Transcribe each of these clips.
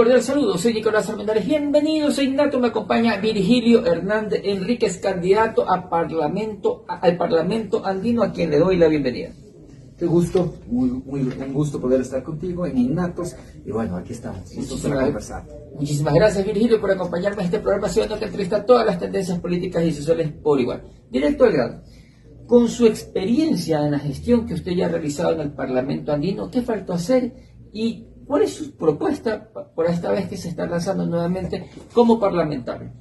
Cordial saludo, soy Nicolás Armendáriz. Bienvenidos a Innato. Me acompaña Virgilio Hernández Enríquez, candidato al Parlamento Andino, a quien le doy la bienvenida. Qué gusto, un gusto poder estar contigo en Innatos. Y bueno, aquí estamos, listos para conversar. Muchísimas gracias, Virgilio, por acompañarme a este programa, siendo que entrevista todas las tendencias políticas y sociales por igual. Directo al grano. Con su experiencia en la gestión que usted ya ha realizado en el Parlamento Andino, ¿qué faltó hacer y cuál es su propuesta por esta vez que se está lanzando nuevamente como parlamentario?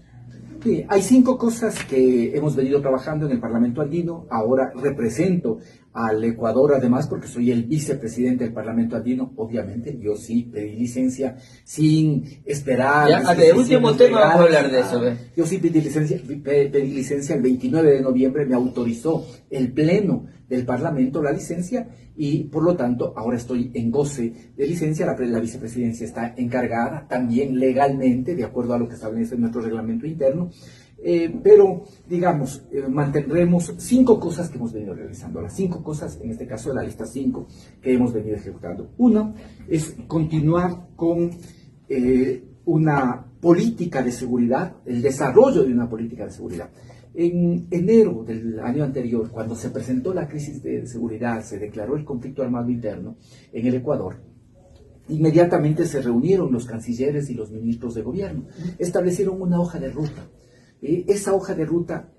Sí, hay 5 cosas que hemos venido trabajando en el Parlamento Andino. Ahora represento al Ecuador, además, porque soy el vicepresidente del Parlamento Andino. Obviamente, yo sí pedí licencia sin esperar. Ya, de último tema vamos a hablar de eso. Yo sí pedí licencia el 29 de noviembre, me autorizó el Pleno del Parlamento la licencia y por lo tanto ahora estoy en goce de licencia. La vicepresidencia está encargada también legalmente, de acuerdo a lo que establece nuestro reglamento interno, pero digamos, mantendremos 5 cosas que hemos venido realizando. Las 5 cosas, en este caso de la lista 5, que hemos venido ejecutando. Una es continuar con una política de seguridad, el desarrollo de una política de seguridad. En enero del año anterior, cuando se presentó la crisis de seguridad, se declaró el conflicto armado interno en el Ecuador, inmediatamente se reunieron los cancilleres y los ministros de gobierno, establecieron una hoja de ruta. Esa hoja de ruta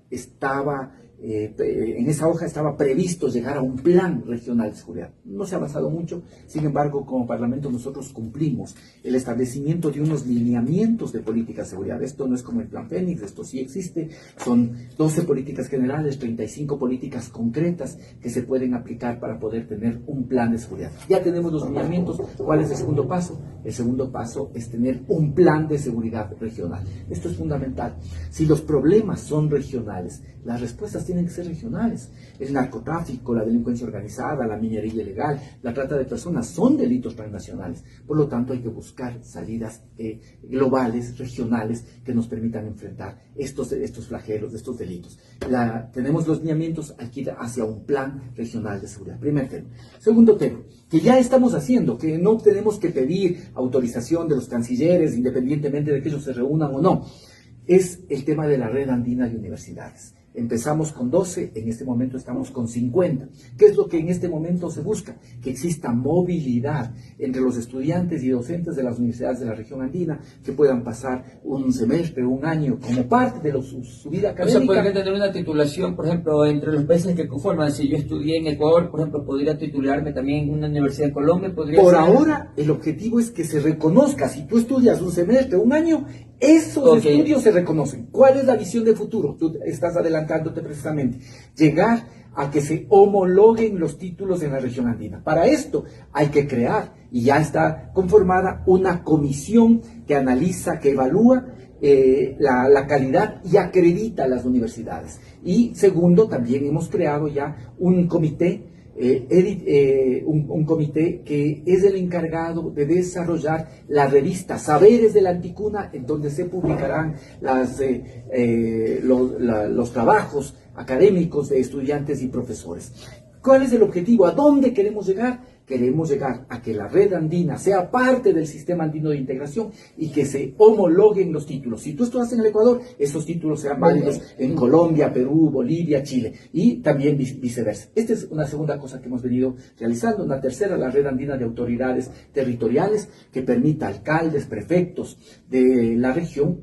en esa hoja estaba previsto llegar a un plan regional de seguridad. No se ha avanzado mucho, sin embargo, como Parlamento nosotros cumplimos el establecimiento de unos lineamientos de política de seguridad. Esto no es como el Plan Fénix, esto sí existe. Son 12 políticas generales, 35 políticas concretas que se pueden aplicar para poder tener un plan de seguridad. Ya tenemos los lineamientos. ¿Cuál es el segundo paso? El segundo paso es tener un plan de seguridad regional. Esto es fundamental. Si los problemas son regionales, las respuestas tienen que ser regionales. El narcotráfico, la delincuencia organizada, la minería ilegal, la trata de personas son delitos transnacionales. Por lo tanto, hay que buscar salidas globales, regionales, que nos permitan enfrentar estos flagelos, estos delitos. Tenemos los lineamientos, hay que ir hacia un plan regional de seguridad. Primer tema. Segundo tema, que ya estamos haciendo, que no tenemos que pedir autorización de los cancilleres, independientemente de que ellos se reúnan o no, es el tema de la red andina de universidades. Empezamos con 12, en este momento estamos con 50. ¿Qué es lo que en este momento se busca? Que exista movilidad entre los estudiantes y docentes de las universidades de la región andina, que puedan pasar un semestre, un año, como parte de su vida académica. O sea, podría tener una titulación, por ejemplo, entre los países que conforman. Si yo estudié en Ecuador, por ejemplo, podría titularme también en una universidad en Colombia. Por ahora, el objetivo es que se reconozca. Si tú estudias un semestre, un año, esos estudios se reconocen. ¿Cuál es la visión de futuro? Tú estás adelantándote precisamente. Llegar a que se homologuen los títulos en la región andina. Para esto hay que crear, y ya está conformada, una comisión que analiza, que evalúa la calidad y acredita a las universidades. Y segundo, también hemos creado ya un comité, un comité que es el encargado de desarrollar la revista Saberes de la Anticuna, en donde se publicarán los trabajos académicos de estudiantes y profesores. ¿Cuál es el objetivo? ¿A dónde queremos llegar? Queremos llegar a que la red andina sea parte del sistema andino de integración y que se homologuen los títulos. Si tú estudias en el Ecuador, esos títulos sean válidos en Colombia, Perú, Bolivia, Chile y también viceversa. Esta es una segunda cosa que hemos venido realizando. Una tercera, la red andina de autoridades territoriales, que permita a alcaldes, prefectos de la región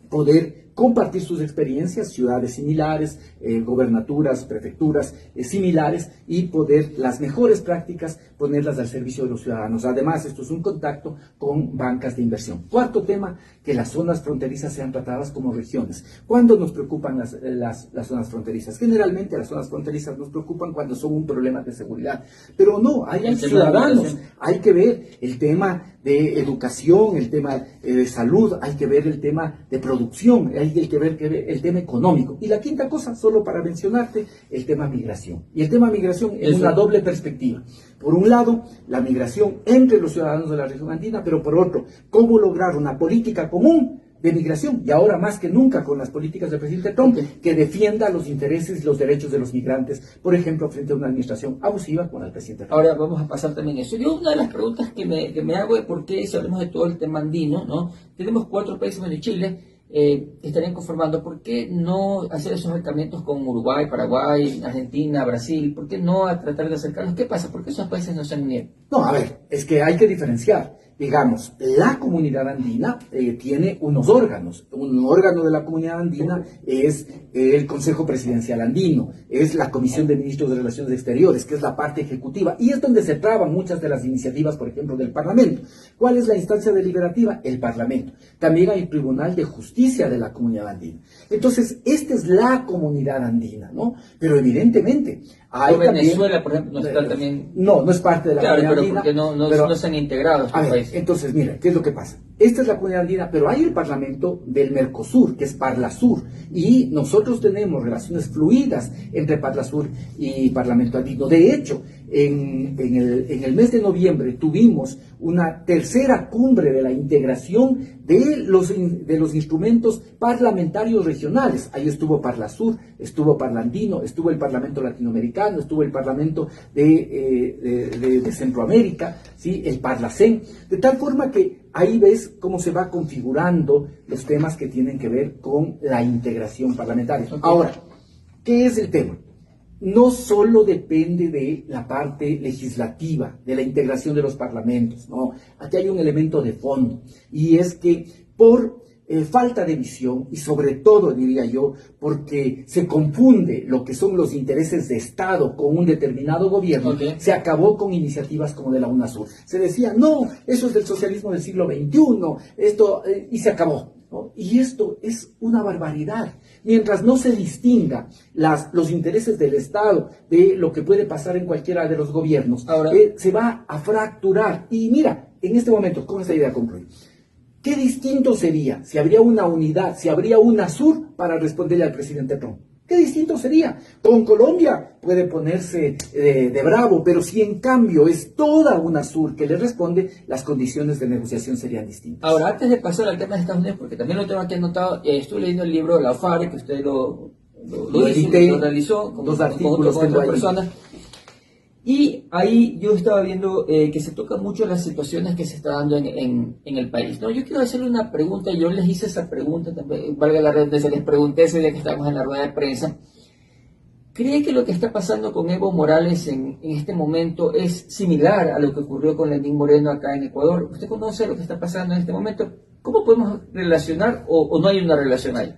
poder compartir sus experiencias, ciudades similares, gobernaturas, prefecturas similares, y poder las mejores prácticas ponerlas al servicio de los ciudadanos. Además, esto es un contacto con bancas de inversión. Cuarto tema, que las zonas fronterizas sean tratadas como regiones. ¿Cuándo nos preocupan las zonas fronterizas? Generalmente las zonas fronterizas nos preocupan cuando son un problema de seguridad, pero no, hay ciudadanos, hay que ver el tema de educación, el tema de salud, hay que ver el tema de producción, hay que ver el tema económico. Y la quinta cosa, solo para mencionarte, el tema migración. Y el tema migración es una doble perspectiva. Por un lado, la migración entre los ciudadanos de la región andina, pero por otro, cómo lograr una política común de migración, y ahora más que nunca con las políticas del presidente Trump, que defienda los intereses y los derechos de los migrantes, por ejemplo, frente a una administración abusiva con el presidente Trump. Ahora vamos a pasar también eso. Yo una de las preguntas que me hago es por qué, si hablamos de todo el tema andino, ¿no? Tenemos 4 países menos Chile, estarían conformando, ¿por qué no hacer esos acercamientos con Uruguay, Paraguay, Argentina, Brasil? ¿Por qué no a tratar de acercarlos? ¿Qué pasa? ¿Por qué esos países no se han unido? No, a ver, es que hay que diferenciar. Digamos, la comunidad andina tiene unos órganos. Un órgano de la comunidad andina es el Consejo Presidencial Andino, es la Comisión de Ministros de Relaciones Exteriores, que es la parte ejecutiva, y es donde se traban muchas de las iniciativas, por ejemplo, del Parlamento. ¿Cuál es la instancia deliberativa? El Parlamento. También hay el Tribunal de Justicia de la comunidad andina. Entonces, esta es la comunidad andina, ¿no? Pero evidentemente hay Venezuela, también, por ejemplo, no está también... No, no es parte de la comunidad andina. Porque no se han integrado estos países. Entonces, mira, ¿qué es lo que pasa? Esta es la comunidad andina, pero hay el Parlamento del Mercosur, que es Parlasur, y nosotros tenemos relaciones fluidas entre Parlasur y Parlamento andino. De hecho, en el mes de noviembre tuvimos una tercera cumbre de la integración de los instrumentos parlamentarios regionales. Ahí estuvo Parlasur, estuvo Parlandino, estuvo el Parlamento Latinoamericano, estuvo el Parlamento de Centroamérica, ¿sí? El Parlacén, de tal forma que ahí ves cómo se va configurando los temas que tienen que ver con la integración parlamentaria. Okay. Ahora, ¿qué es el tema? No solo depende de la parte legislativa, de la integración de los parlamentos, ¿no? Aquí hay un elemento de fondo, y es que por falta de visión, y sobre todo, diría yo, porque se confunde lo que son los intereses de Estado con un determinado gobierno, okay, se acabó con iniciativas como de la UNASUR. Se decía, no, eso es del socialismo del siglo XXI, y se acabó, ¿no? Y esto es una barbaridad. Mientras no se distinga los intereses del Estado de lo que puede pasar en cualquiera de los gobiernos, ahora se va a fracturar. Y mira, en este momento, con esta idea concluir, ¿qué distinto sería si habría una unidad, si habría UNASUR para responderle al presidente Trump? ¿Qué distinto sería? Con Colombia puede ponerse de bravo, pero si en cambio es toda UNASUR que le responde, las condiciones de negociación serían distintas. Ahora, antes de pasar al tema de Estados Unidos, porque también lo tengo aquí anotado, estuve leyendo el libro La OFARE, que usted lo realizó con 2 artículos con otras personas. Y ahí yo estaba viendo que se tocan mucho las situaciones que se está dando en el país, ¿no? Yo quiero hacerle una pregunta, yo les hice esa pregunta, también, valga la redundancia, les pregunté ese día que estábamos en la rueda de prensa. ¿Cree que lo que está pasando con Evo Morales en este momento es similar a lo que ocurrió con Lenín Moreno acá en Ecuador? ¿Usted conoce lo que está pasando en este momento? ¿Cómo podemos relacionar o no hay una relación ahí?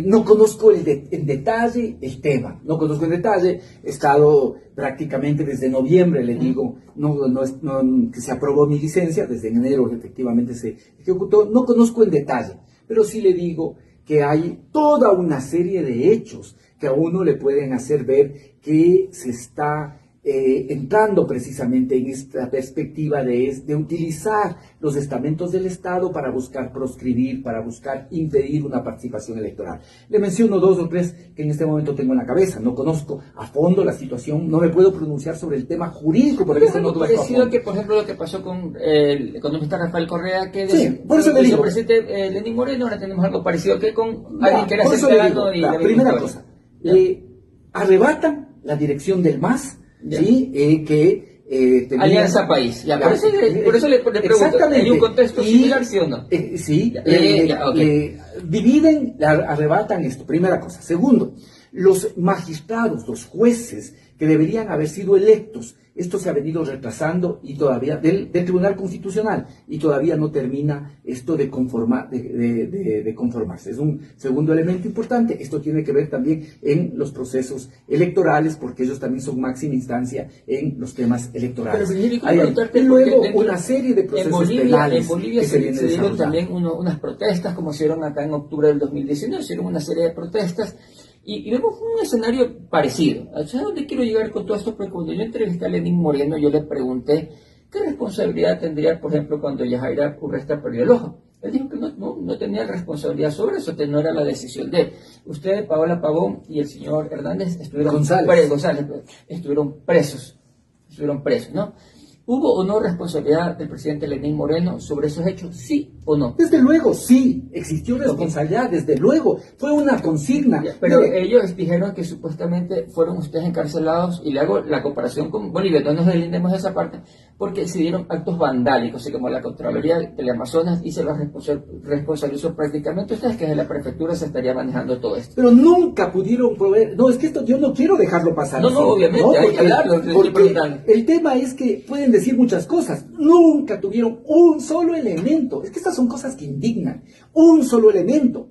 No conozco en detalle el tema, no conozco en detalle, he estado prácticamente desde noviembre, le digo, que se aprobó mi licencia, desde enero efectivamente se ejecutó, no conozco en detalle, pero sí le digo que hay toda una serie de hechos que a uno le pueden hacer ver que se está entrando precisamente en esta perspectiva de utilizar los estamentos del Estado para buscar proscribir, para buscar impedir una participación electoral. Le menciono 2 o 3 que en este momento tengo en la cabeza. No conozco a fondo la situación, no me puedo pronunciar sobre el tema jurídico. Porque es algo parecido que, por ejemplo, lo que pasó con el economista Rafael Correa, que sí, por eso le digo, el presidente Lenín Moreno. Ahora tenemos algo parecido que con alguien que era ciudadano. La primera cosa, arrebatan la dirección del MAS, ¿sí? Alianza País. Ya, por eso le pregunto, ¿hay un contexto similar, sí o no? Sí, dividen, arrebatan esto, primera cosa. Segundo, los magistrados, los jueces que deberían haber sido electos, esto se ha venido retrasando y todavía del Tribunal Constitucional, y todavía no termina esto de conformarse. Es un segundo elemento importante. Esto tiene que ver también en los procesos electorales, porque ellos también son máxima instancia en los temas electorales. Pero, y luego una serie de procesos penales. En Bolivia se dieron también unas protestas, como se dieron acá en octubre del 2019, se dieron una serie de protestas. Y vemos un escenario parecido. ¿A dónde quiero llegar con todo esto? Porque cuando yo entrevisté a Lenín Moreno, yo le pregunté qué responsabilidad tendría, por ejemplo, cuando Yajaira Urresta perdió el ojo. Él dijo que no tenía responsabilidad sobre eso, que no era la decisión de él. Usted, Paola Pavón y el señor Hernández estuvieron presos, ¿no? ¿Hubo o no responsabilidad del presidente Lenín Moreno sobre esos hechos? ¿Sí o no? Desde luego, sí, existió responsabilidad, desde luego, fue una consigna. Pero Mire, ellos dijeron que supuestamente fueron ustedes encarcelados, y le hago la comparación con Bolivia, no nos deslindemos de esa parte, porque se dieron actos vandálicos, así como la Contraloría del Amazonas y se los responsabilizó prácticamente ustedes, que desde la prefectura se estaría manejando todo esto. pero nunca pudieron proveer, no, es que esto yo no quiero dejarlo pasar. No, así, no, obviamente, hay que hablarlo, porque el tema es que pueden decir muchas cosas, nunca tuvieron un solo elemento, es que estas son cosas que indignan, un solo elemento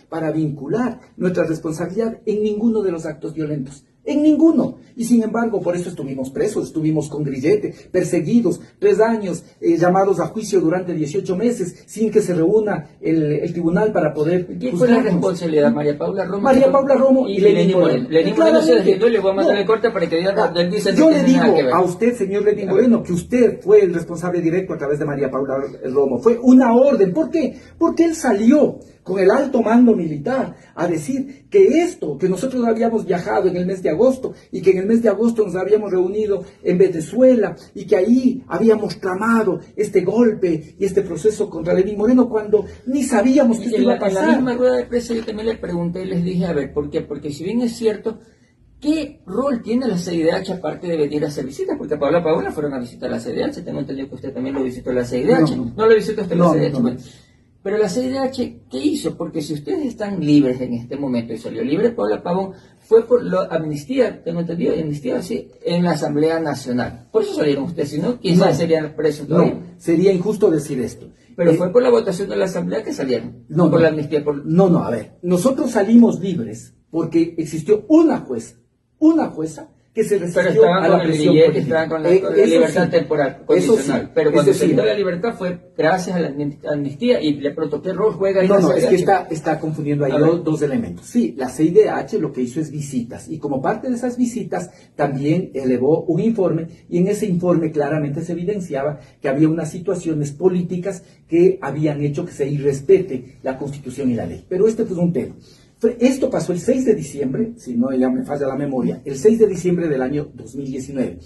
para vincular nuestra responsabilidad en ninguno de los actos violentos. En ninguno. Y sin embargo, por eso estuvimos presos, estuvimos con grillete, perseguidos, 3 años, llamados a juicio durante 18 meses, sin que se reúna el tribunal para poder ¿Quién fue la responsabilidad? María Paula Romo. María Paula Romo y Lenín Moreno. Lenín Moreno se desligó y le voy a mandar el corte para que diga, él dice yo que le no tiene digo nada que ver. a usted, señor Lenín Moreno, que usted fue el responsable directo a través de María Paula Romo. Fue una orden. ¿Por qué? Porque él salió con el alto mando militar a decir que esto, que nosotros habíamos viajado en el mes de agosto y que en el mes de agosto nos habíamos reunido en Venezuela y que ahí habíamos tramado este golpe y este proceso contra Lenín Moreno cuando ni sabíamos que esto iba a pasar. En la misma rueda de prensa yo también le pregunté y les dije, a ver, ¿por qué? Porque si bien es cierto, ¿qué rol tiene la CIDH aparte de venir a hacer visitas? Porque Paula fueron a visitar la CIDH, tengo entendido que usted también lo visitó la CIDH, no lo visitó usted la CIDH. No. Pero la CIDH, ¿qué hizo? Porque si ustedes están libres en este momento, y salió libre Paula Pavón, fue por la amnistía, tengo entendido, amnistía sí, en la Asamblea Nacional. Por eso salieron ustedes, si no, quizás serían presos todavía. No, sería injusto decir esto. Pero fue por la votación de la Asamblea que salieron. No, por la amnistía. No, a ver, nosotros salimos libres porque existió una jueza que se resistió a la presión política. Estaban con la libertad temporal condicional. Sí, pero cuando se dio la libertad fue gracias a la amnistía, y le pregunto, ¿qué rol juega ahí? No, es que está confundiendo ahí dos elementos. Sí, la CIDH lo que hizo es visitas, y como parte de esas visitas también elevó un informe, y en ese informe claramente se evidenciaba que había unas situaciones políticas que habían hecho que se irrespete la Constitución y la ley. Pero este fue un tema. Esto pasó el 6 de diciembre, si no ya me falla la memoria, el 6 de diciembre del año 2019.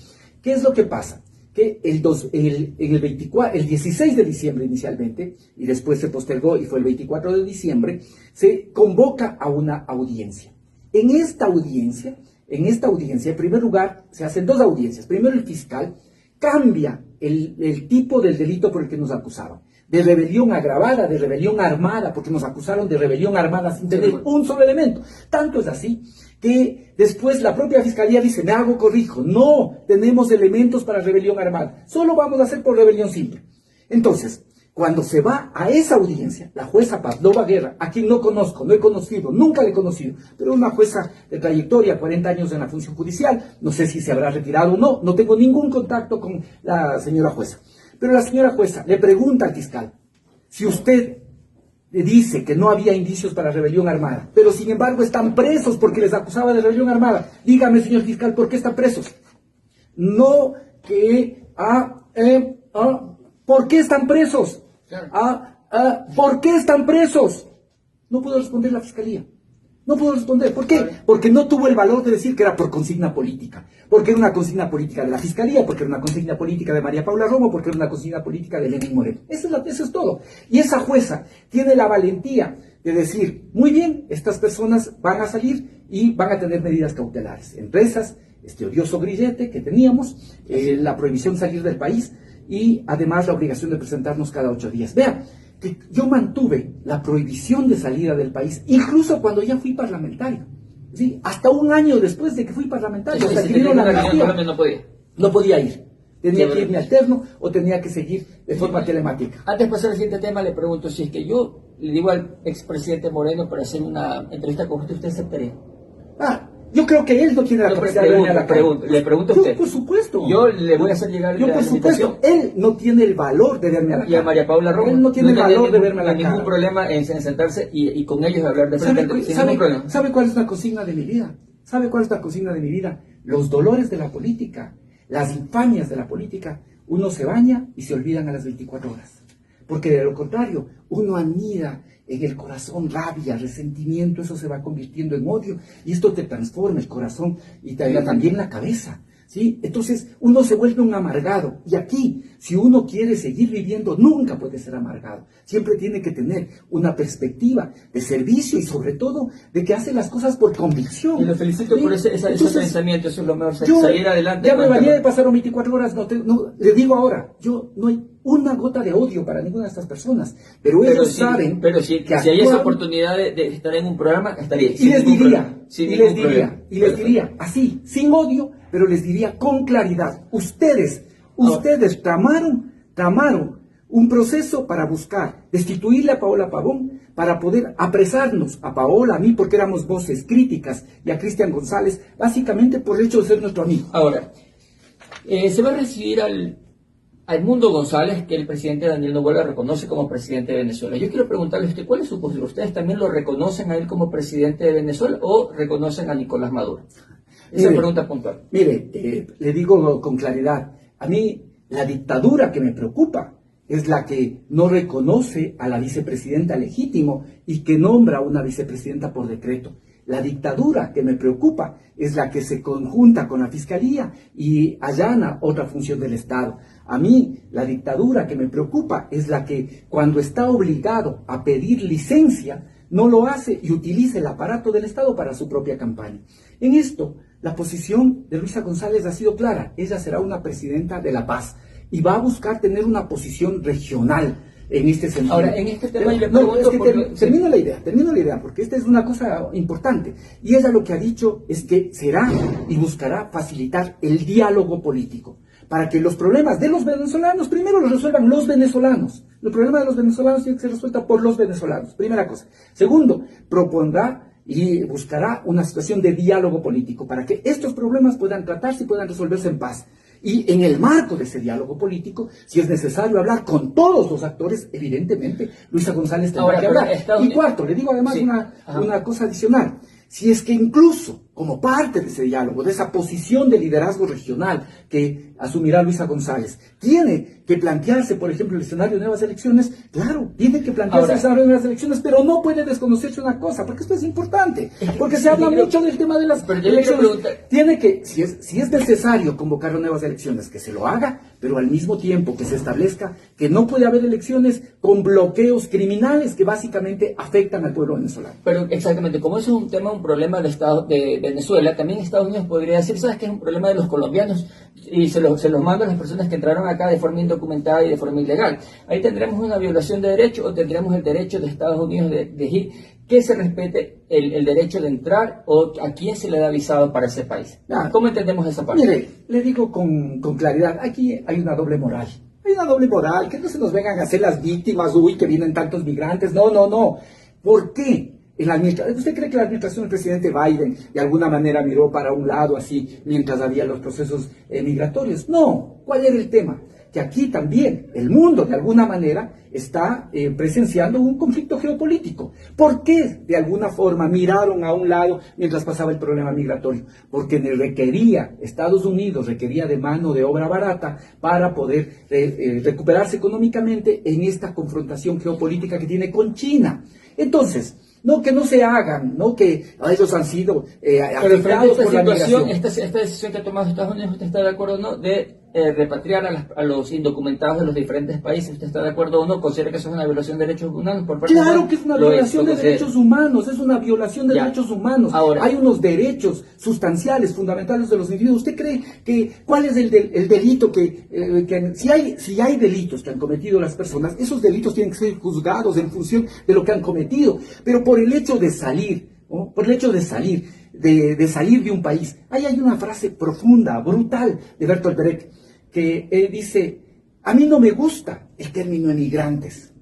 ¿Qué es lo que pasa? Que el 16 de diciembre inicialmente, y después se postergó y fue el 24 de diciembre, se convoca a una audiencia. En esta audiencia, en primer lugar, se hacen 2 audiencias. Primero, el fiscal cambia el tipo del delito por el que nos acusaban. De rebelión agravada, de rebelión armada, porque nos acusaron de rebelión armada sin tener un solo elemento. Tanto es así que después la propia fiscalía dice, me hago corrijo, no tenemos elementos para rebelión armada, solo vamos a hacer por rebelión simple. Entonces, cuando se va a esa audiencia, la jueza Pavlova Guerra, a quien no conozco, no he conocido, nunca le he conocido, pero una jueza de trayectoria, 40 años en la función judicial, no sé si se habrá retirado o no, no tengo ningún contacto con la señora jueza. Pero la señora jueza le pregunta al fiscal, si usted le dice que no había indicios para rebelión armada, pero sin embargo están presos porque les acusaba de rebelión armada, dígame, señor fiscal, ¿por qué están presos? No que... ¿por qué están presos? ¿Por qué están presos? No pudo responder la fiscalía. No pudo responder. ¿Por qué? Porque no tuvo el valor de decir que era por consigna política. Porque era una consigna política de la Fiscalía, porque era una consigna política de María Paula Romo, porque era una consigna política de Lenín Moreno. Eso es todo. Y esa jueza tiene la valentía de decir, muy bien, estas personas van a salir y van a tener medidas cautelares. Entre esas, este odioso grillete que teníamos, la prohibición de salir del país y además la obligación de presentarnos cada 8 días. Vean, que yo mantuve la prohibición de salida del país, incluso cuando ya fui parlamentario. ¿Sí? Hasta un año después de que fui parlamentario. Sí, si tenía una reunión, no podía. No podía ir. Tenía que irme alterno o tenía que seguir de forma telemática. Antes de pasar al siguiente tema, le pregunto si es que yo le digo al expresidente Moreno para hacer una entrevista con usted aceptaría. Yo creo que él no tiene la capacidad de venir a la cara. Le pregunto a usted. Por supuesto. Yo le voy a hacer llegar la por supuesto. Él no tiene el valor de verme a la cara. Y a María Paula Romo. Él no tiene el valor de verme a la cara. Ningún problema en sentarse y con ellos hablar de frente. ¿Sabe cuál es la consigna de mi vida? ¿Sabe cuál es la consigna de mi vida? Los dolores de la política, las infamias de la política. Uno se baña y se olvidan a las 24 horas. Porque de lo contrario, uno anida en el corazón rabia, resentimiento, eso se va convirtiendo en odio y esto te transforma el corazón y te da también la cabeza. ¿sí? Entonces uno se vuelve un amargado. Y aquí, si uno quiere seguir viviendo, nunca puede ser amargado. Siempre tiene que tener una perspectiva de servicio y sobre todo de que hace las cosas por convicción. Y lo felicito ¿sí? por ese pensamiento, eso es lo mejor, salir adelante. Ya me bañé, pasaron 24 horas, le digo ahora, yo no hay una gota de odio para ninguna de estas personas, pero ellos saben pero si hay esa oportunidad de estar en un programa, estaría. Y les diría, así, sin odio, pero les diría con claridad, ustedes tramaron un proceso para buscar destituirle a Paola Pavón, para poder apresarnos a Paola, a mí, porque éramos voces críticas, y a Cristian González, básicamente por el hecho de ser nuestro amigo. Ahora, se va a recibir al Mundo González, que el presidente Daniel Noboa reconoce como presidente de Venezuela. Yo quiero preguntarle a usted, ¿cuál es su postura? ¿Ustedes también lo reconocen a él como presidente de Venezuela o reconocen a Nicolás Maduro? Esa pregunta puntual. Mire, le digo con claridad, a mí la dictadura que me preocupa es la que no reconoce a la vicepresidenta legítimo y que nombra a una vicepresidenta por decreto. La dictadura que me preocupa es la que se conjunta con la Fiscalía y allana otra función del Estado. A mí, la dictadura que me preocupa es la que, cuando está obligado a pedir licencia, no lo hace y utiliza el aparato del Estado para su propia campaña. En esto, la posición de Luisa González ha sido clara. Ella será una presidenta de la paz y va a buscar tener una posición regional en este sentido. Ahora, en este tema yo le pregunto... Termino la idea, porque esta es una cosa importante. Y ella lo que ha dicho es que será y buscará facilitar el diálogo político, para que los problemas de los venezolanos, primero los resuelvan los venezolanos. El problema de los venezolanos tiene que ser resuelto por los venezolanos, primera cosa. Segundo, propondrá y buscará una situación de diálogo político, para que estos problemas puedan tratarse y puedan resolverse en paz. Y en el marco de ese diálogo político, si es necesario hablar con todos los actores, evidentemente, Luisa González tendrá que hablar. Y cuarto, le digo además una cosa adicional. Si es que incluso, como parte de ese diálogo, de esa posición de liderazgo regional que asumirá Luisa González, tiene que plantearse, por ejemplo, el escenario de nuevas elecciones, claro, tiene que plantearse el escenario de nuevas elecciones, pero no puede desconocerse una cosa, porque esto es importante, porque se habla mucho del tema de las elecciones. Tiene que, si es necesario convocar nuevas elecciones, que se lo haga, pero al mismo tiempo que se establezca que no puede haber elecciones con bloqueos criminales que básicamente afectan al pueblo venezolano. Pero exactamente, como eso es un problema del Estado de Venezuela, también Estados Unidos podría decir, ¿sabes qué? Es un problema de los colombianos y se los mando a las personas que entraron acá de forma indocumentada y de forma ilegal. Ahí tendremos una violación de derechos o tendremos el derecho de Estados Unidos de decir que se respete el derecho de entrar o a quién se le da visado para ese país. ¿Cómo entendemos esa parte? Mire, le digo con claridad, aquí hay una doble moral. Hay una doble moral, que no se nos vengan a hacer las víctimas, uy, que vienen tantos migrantes. No. ¿Por qué? ¿Usted cree que la administración del presidente Biden de alguna manera miró para un lado así mientras había los procesos migratorios? No. ¿Cuál era el tema? Que aquí también el mundo de alguna manera está presenciando un conflicto geopolítico. ¿Por qué de alguna forma miraron a un lado mientras pasaba el problema migratorio? Porque Estados Unidos requería de mano de obra barata para poder recuperarse económicamente en esta confrontación geopolítica que tiene con China. Entonces, no que no se hagan, no que ellos han sido afectados por la migración. Esta decisión que ha tomado Estados Unidos, ¿usted está de acuerdo o no? De repatriar a los indocumentados de los diferentes países, ¿usted está de acuerdo o no? ¿Considera que eso es una violación de derechos humanos por parte Claro que es una violación de derechos humanos, es una violación de derechos humanos. Ahora, hay unos derechos sustanciales, fundamentales de los individuos. ¿Usted cree que cuál es el delito que si hay delitos que han cometido las personas, esos delitos tienen que ser juzgados en función de lo que han cometido? Pero por el hecho de salir, ¿no? Por el hecho de salir de un país. Ahí hay una frase profunda, brutal de Bertolt Brecht, que dice, a mí no me gusta el término emigrantes.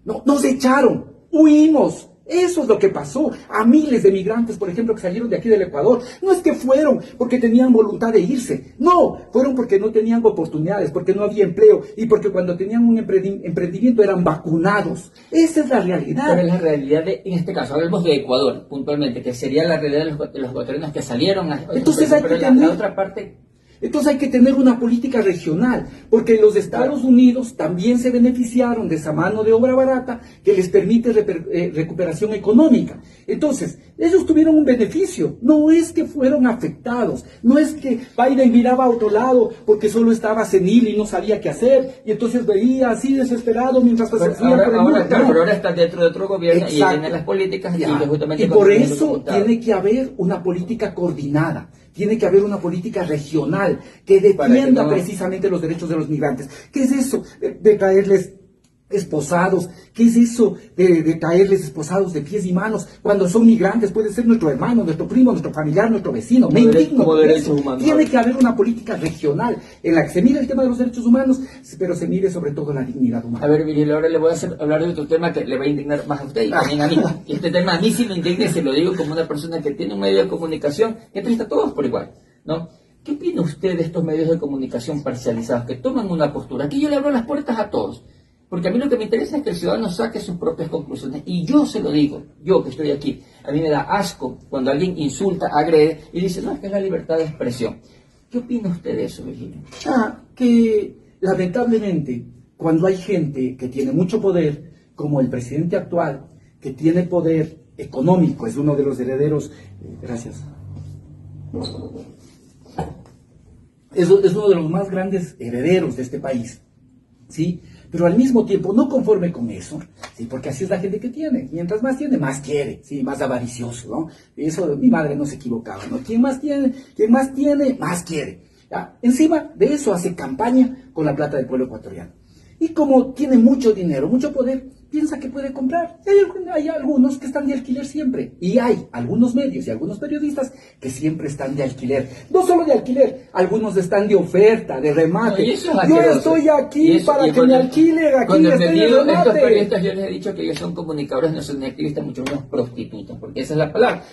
No, nos echaron, huimos. Eso es lo que pasó a miles de migrantes, por ejemplo, que salieron de aquí del Ecuador. No es que fueron porque tenían voluntad de irse. No, fueron porque no tenían oportunidades, porque no había empleo y porque cuando tenían un emprendimiento eran vacunados. Esa es la realidad. Pero es la realidad en este caso, hablemos de Ecuador, puntualmente, que sería la realidad de los ecuatorianos que salieron. Entonces hay que tener... la otra parte... Entonces hay que tener una política regional, porque los Estados Unidos también se beneficiaron de esa mano de obra barata que les permite recuperación económica. Entonces, ellos tuvieron un beneficio, no es que fueron afectados, no es que Biden miraba a otro lado porque solo estaba senil y no sabía qué hacer, y entonces veía así desesperado mientras Pero ahora están dentro de otro gobierno. Exacto. Y tienen las políticas y por eso tiene que haber una política coordinada, tiene que haber una política regional que defienda precisamente los derechos de los migrantes. ¿Qué es eso de traerles esposados? ¿Qué es eso de traerles esposados de pies y manos cuando son migrantes? Puede ser nuestro hermano, nuestro primo, nuestro familiar, nuestro vecino. Me indigno como por derechos eso. humanos. Tiene que haber una política regional en la que se mire el tema de los derechos humanos, pero se mire sobre todo la dignidad humana. A ver, Miguel, ahora le voy a hablar de otro tema que le va a indignar más a usted y también a mí. Y este tema a mí sí me indigna, y se lo digo como una persona que tiene un medio de comunicación que entrevista a todos por igual, ¿no? ¿Qué opina usted de estos medios de comunicación parcializados que toman una postura? Aquí yo le abro las puertas a todos. Porque a mí lo que me interesa es que el ciudadano saque sus propias conclusiones. Y yo se lo digo, yo que estoy aquí, a mí me da asco cuando alguien insulta, agrede y dice, no, es que es la libertad de expresión. ¿Qué opina usted de eso, Virgilio? Que lamentablemente, cuando hay gente que tiene mucho poder, como el presidente actual, que tiene poder económico, es uno de los herederos, gracias, es uno de los más grandes herederos de este país, ¿sí? Pero al mismo tiempo no conforme con eso, ¿sí? Porque así es la gente que tiene. Mientras más tiene, más quiere, ¿sí? Más avaricioso, ¿no? Eso mi madre no se equivocaba, ¿no? Quien más tiene, más quiere. ¿Ya? Encima de eso hace campaña con la plata del pueblo ecuatoriano. Y como tiene mucho dinero, mucho poder, piensa que puede comprar. Hay algunos que están de alquiler siempre. Y hay algunos medios y algunos periodistas que siempre están de alquiler. No solo de alquiler, algunos están de oferta, de remate. Yo estoy aquí para que me alquilen, aquí estoy de remate. Estos periodistas, yo les he dicho que ellos son comunicadores, no son activistas, mucho menos prostitutas, porque esa es la palabra.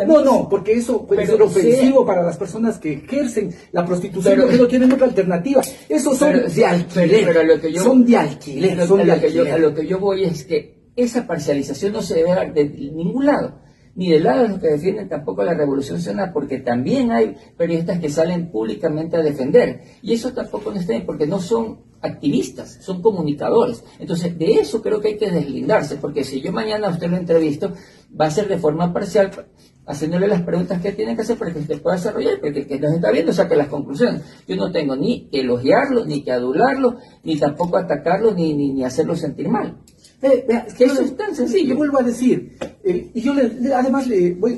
No, porque eso puede ser ofensivo para las personas que ejercen la prostitución, porque no tienen otra alternativa. Esos son de alquiler. Son de alquiler. A lo que yo voy es que esa parcialización no se debe dar de ningún lado, ni del lado de los que defienden tampoco la revolución ciudadana, porque también hay periodistas que salen públicamente a defender, y eso tampoco no está bien, porque no son activistas, son comunicadores. Entonces, de eso creo que hay que deslindarse, porque si yo mañana a usted lo entrevisto, va a ser de forma parcial, haciéndole las preguntas que tiene que hacer para que usted pueda desarrollar, porque el que nos está viendo saque las conclusiones. Yo no tengo ni que elogiarlo, ni que adularlo, ni tampoco atacarlo, ni hacerlo sentir mal. Es que eso es tan sencillo. Yo vuelvo a decir, y yo además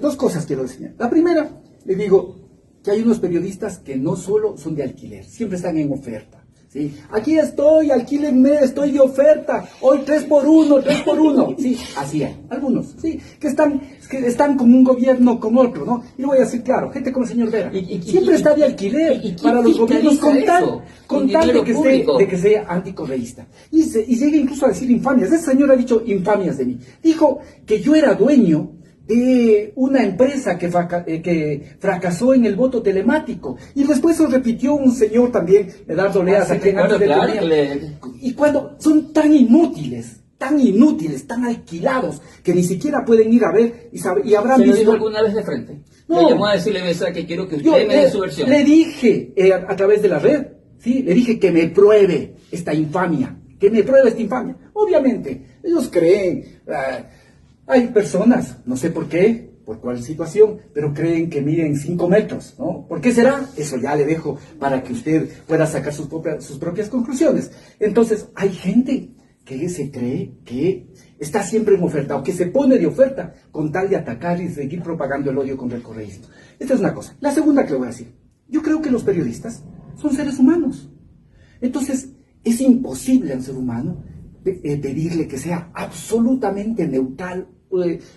dos cosas quiero decir. La primera, le digo que hay unos periodistas que no solo son de alquiler, siempre están en oferta. ¿Sí? Aquí estoy, alquílenme, estoy de oferta, hoy 3 por 1, sí, así hay, algunos, sí, que están con un gobierno, con otro, ¿no? Y lo voy a decir claro, gente como el señor Vera, siempre está de alquiler para los gobiernos con tal de que sea anticorreísta. Y llega incluso a decir infamias. Ese señor ha dicho infamias de mí. Dijo que yo era dueño de una empresa que fracasó en el voto telemático, y después lo repitió un señor también, Medardo Leas, a quien antes y cuando son tan inútiles, tan alquilados, que ni siquiera pueden ir a ver y habrán visto. ¿Se lo dijo alguna vez de frente? No. Le llamó a decirle, Besa, que quiero que usted me dé su versión. Le dije a través de la red, ¿sí? Le dije que me pruebe esta infamia, Obviamente, ellos creen... hay personas, no sé por qué, por cuál situación, pero creen que miden 5 metros, ¿no? ¿Por qué será? Eso ya le dejo para que usted pueda sacar sus propias conclusiones. Entonces, hay gente que se cree que está siempre en oferta, o que se pone de oferta con tal de atacar y seguir propagando el odio contra el correísmo. Esta es una cosa. La segunda que le voy a decir. Yo creo que los periodistas son seres humanos. Entonces, es imposible a un ser humano pedirle que sea absolutamente neutral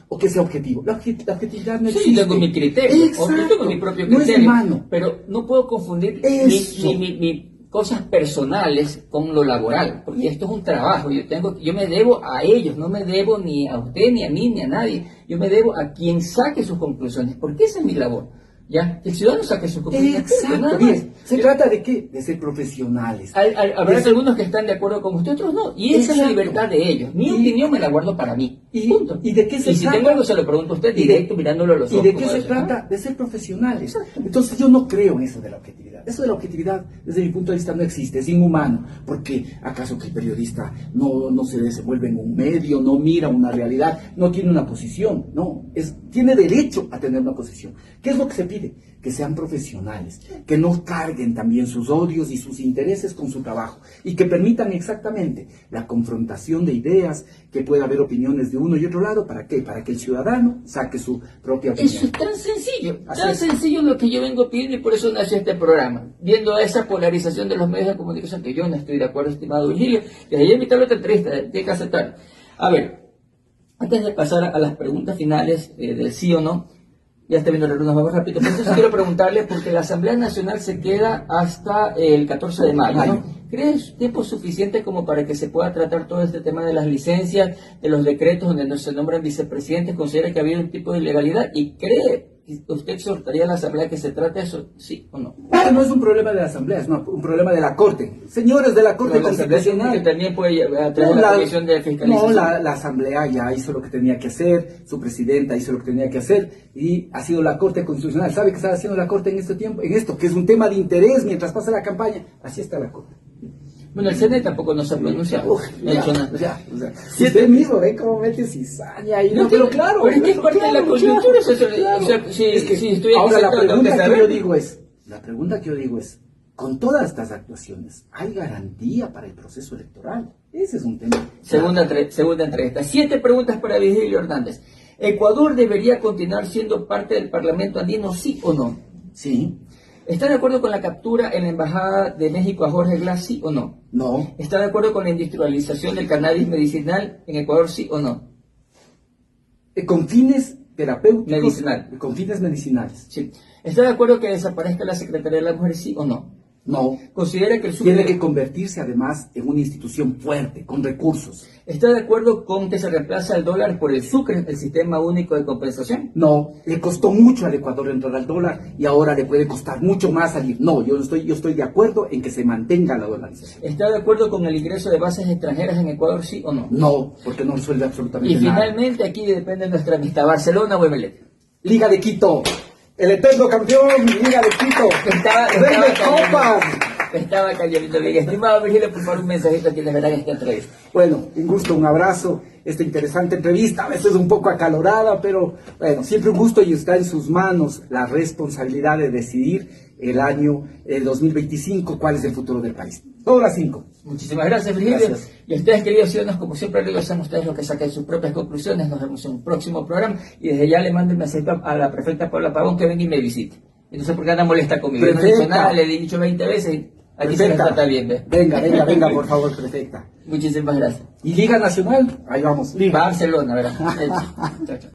o que sea objetivo. La objetividad no existe. Sí, tengo mi criterio. Exacto. Yo tengo mi propio criterio. No es humano. Pero no puedo confundir mi cosas personales con lo laboral, porque esto es un trabajo. Yo me debo a ellos, no me debo ni a usted, ni a mí, ni a nadie. Yo me debo a quien saque sus conclusiones, porque esa es mi labor. ¿Ya? El ciudadano saque sus conclusiones. Exacto. Bien. ¿Se trata de qué? De ser profesionales. Habrá algunos que están de acuerdo con usted, otros no. Y esa es la libertad de ellos. Mi opinión me la guardo para mí. Punto. ¿Y de qué se trata? Si tengo algo, se lo pregunto a usted directo, mirándolo a los ojos. ¿Y de qué se trata? De ser profesionales. Entonces yo no creo en eso de la objetividad. objetividad. Eso de la objetividad, desde mi punto de vista, no existe, es inhumano. Porque ¿acaso que el periodista no se desenvuelve en un medio, no mira una realidad, no tiene una posición? No, tiene derecho a tener una posición. ¿Qué es lo que se pide? Que sean profesionales, que no carguen también sus odios y sus intereses con su trabajo y que permitan exactamente la confrontación de ideas, que pueda haber opiniones de uno y otro lado. ¿Para qué? Para que el ciudadano saque su propia opinión. Eso es tan sencillo, sencillo lo que yo vengo pidiendo, y por eso nació este programa, viendo esa polarización de los medios de comunicación, que yo no estoy de acuerdo, estimado Virgilio, desde ayer invitarlo a otra entrevista, tiene que aceptar. A ver, antes de pasar a las preguntas finales del sí o no, ya está viendo el reloj, nos vamos rápido, pero entonces quiero preguntarle, porque la Asamblea Nacional se queda hasta el 14 de mayo, ¿no? ¿Crees tiempo suficiente como para que se pueda tratar todo este tema de las licencias, de los decretos donde no se nombran vicepresidentes? ¿Considera que ha habido un tipo de ilegalidad? ¿Y cree que usted exhortaría a la Asamblea que se trate eso, sí o no? No es un problema de la Asamblea, es un problema de la Corte. Señores de la Corte Constitucional. Que también puede traer la Comisión de Fiscalización. No, la Asamblea ya hizo lo que tenía que hacer, su presidenta hizo lo que tenía que hacer, y ha sido la Corte Constitucional. ¿Sabe qué está haciendo la Corte en este tiempo? En esto, que es un tema de interés mientras pasa la campaña. Así está la Corte. Bueno, el CNE tampoco nos ha pronunciado. No ha hecho nada. Si usted mismo ve cómo mete cizaña y no, pero claro. Pero es que es parte de la coyuntura. O sea, si estoy ahora la pregunta que yo digo es, con todas estas actuaciones, ¿hay garantía para el proceso electoral? Ese es un tema. Segunda entrevista. 7 preguntas para Virgilio Hernández. ¿Ecuador debería continuar siendo parte del Parlamento andino, sí o no? Sí. ¿Está de acuerdo con la captura en la Embajada de México a Jorge Glass, sí o no? No. ¿Está de acuerdo con la industrialización del cannabis medicinal en Ecuador, sí o no? Con fines terapéuticos. Medicinal. Con fines medicinales. Sí. ¿Está de acuerdo que desaparezca la Secretaría de la Mujer, sí o no? No. ¿Considera que el tiene que convertirse además en una institución fuerte, con recursos? ¿Está de acuerdo con que se reemplaza el dólar por el sucre, el sistema único de compensación? No, le costó mucho al Ecuador entrar al dólar y ahora le puede costar mucho más salir. No, yo estoy de acuerdo en que se mantenga la dolarización. ¿Está de acuerdo con el ingreso de bases extranjeras en Ecuador, sí o no? No, porque no resuelve absolutamente nada. Y finalmente aquí depende de nuestra amistad, ¿Barcelona o Emelec? Liga de Quito. El eterno campeón, Liga de Quito. Estaba cayendo bien. Estimado Virgilio, por favor, un mensajito aquí, de verdad, esta entrevista. Bueno, un gusto, un abrazo. Esta interesante entrevista, a veces un poco acalorada, pero bueno, siempre un gusto, y está en sus manos la responsabilidad de decidir el año 2025, cuál es el futuro del país. Todas las 5. Muchísimas gracias, Virgilio. Gracias. Y a ustedes, queridos ciudadanos, como siempre digo, sean ustedes los que saquen sus propias conclusiones. Nos vemos en un próximo programa, y desde ya le mando un mensaje a la prefecta Paula Pavón que venga y me visite. Y no sé por qué anda molesta conmigo. Yo no he dicho nada, le he dicho 20 veces. Aquí se nos trata bien, ¿ve? Venga, por favor, prefecta. Muchísimas gracias. ¿Y Liga Nacional? Ahí vamos. Barcelona, ¿verdad? Chao, chao.